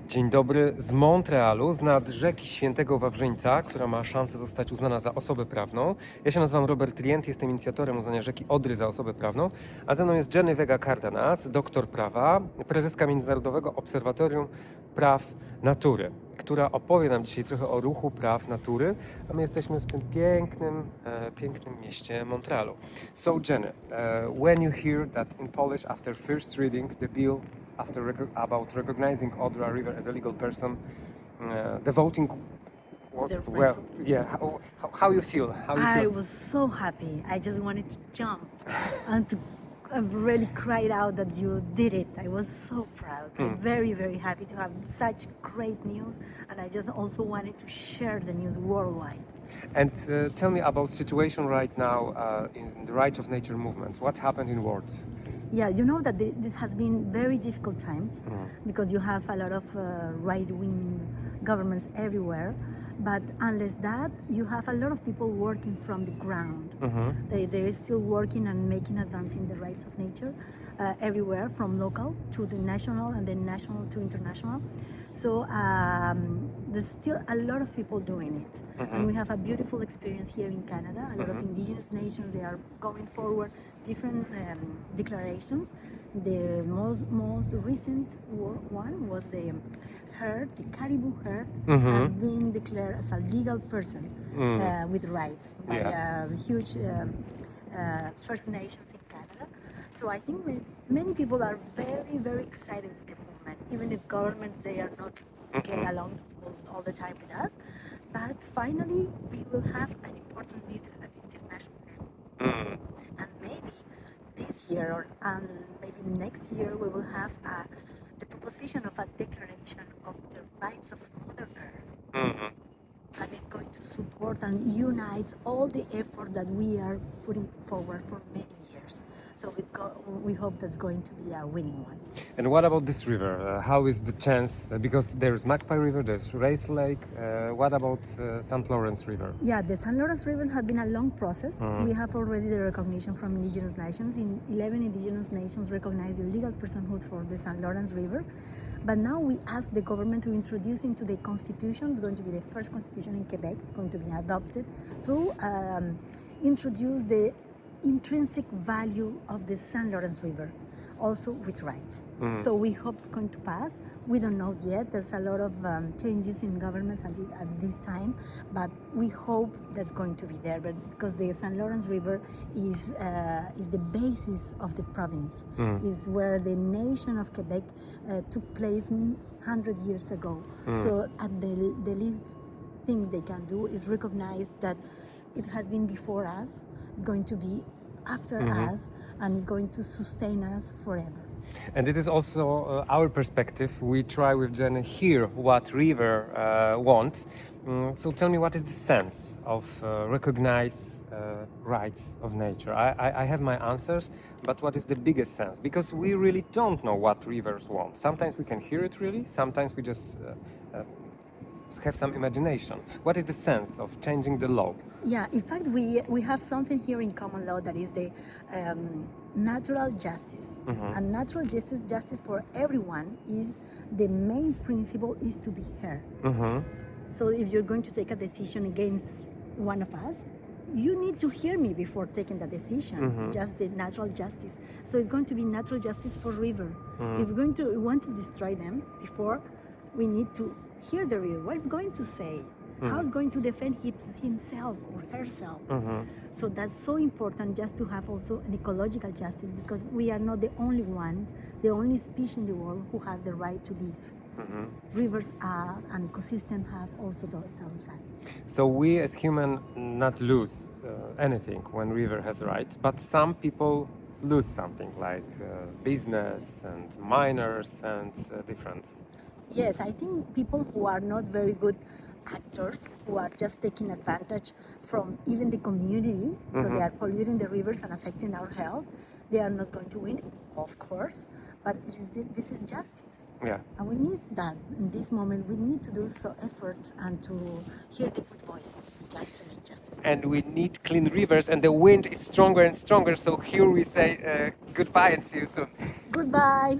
Dzień dobry z Montrealu, z nad rzeki Świętego Wawrzyńca, która ma szansę zostać uznana za osobę prawną. Ja się nazywam Robert Rient, jestem inicjatorem uznania rzeki Odry za osobę prawną, a ze mną jest Yenny Vega Cárdenas, doktor prawa, prezeska Międzynarodowego Obserwatorium Praw Natury, która opowie nam dzisiaj trochę o ruchu praw natury, a my jesteśmy w tym pięknym mieście Montrealu. So Jenny, when you hear that in Polish after first reading the bill about recognizing Odry River as a legal person, the voting was well. Yeah, how you feel? How you I feel? was so happy. I just wanted to jump and to really cried out that you did it. I was so proud. I'm very, very happy to have such great news, and I just also wanted to share the news worldwide. And tell me about situation right now in the right of nature movements. What happened in world? Yeah, you know that it has been very difficult times because you have a lot of right-wing governments everywhere. But unless that, you have a lot of people working from the ground. They're still working and making advance in the rights of nature everywhere, from local to the national and then national to international. So there's still a lot of people doing it. And we have a beautiful experience here in Canada. A lot of indigenous nations, they are going forward different declarations. The most recent one was the herd, the caribou herd, being declared as a legal person with rights by huge First Nations in Canada. So I think many people are very, very excited with the movement, even if governments, they are not getting along all the time with us. But finally, we will have an important leader at the international level. And maybe this year or maybe next year, we will have the proposition of a declaration of the rights of Mother Earth. And it's going to support and unite all the efforts that we are putting forward for many years. So we hope that's going to be a winning one. And what about this river? How is the chance? Because there's Magpie River, there's Race Lake. What about St. Lawrence River? Yeah, the St. Lawrence River has been a long process. We have already the recognition from indigenous nations. 11 indigenous nations recognize the legal personhood for the St. Lawrence River. But now we ask the government to introduce into the constitution, it's going to be the first constitution in Quebec, it's going to be adopted, to introduce the intrinsic value of the St. Lawrence River, also with rights. So we hope it's going to pass. We don't know yet. There's a lot of changes in governments at this time, but we hope that's going to be there. But because the St. Lawrence River is the basis of the province, is where the nation of Quebec took place 100 years ago. So the least thing they can do is recognize that it has been before us, it's going to be after us, and it's going to sustain us forever. And it is also our perspective. We try with Jenny here what river wants. So tell me, what is the sense of recognize rights of nature? I have my answers, but what is the biggest sense? Because we really don't know what rivers want. Sometimes we can hear it really, sometimes we just have some imagination. What is the sense of changing the law? Yeah, in fact, we have something here in common law that is the natural justice. And natural justice for everyone is the main principle is to be heard. So if you're going to take a decision against one of us, you need to hear me before taking the decision, just the natural justice. So it's going to be natural justice for river. If we want to destroy them before, we need to hear the river. What it's going to say? How it's going to defend himself or herself. So that's so important, just to have also an ecological justice, because we are not the only one, the only species in the world who has the right to live. Rivers are an ecosystem have also those rights. So we as human not lose anything when river has right, but some people lose something like business and miners and different. Yes, I think people who are not very good actors, who are just taking advantage from even the community, because they are polluting the rivers and affecting our health, they are not going to win, of course, but this is justice. Yeah. And we need that. In this moment, we need to do so efforts and to hear the good voices just to make justice. And we need clean rivers, and the wind is stronger and stronger, so here we say goodbye and see you soon. Goodbye.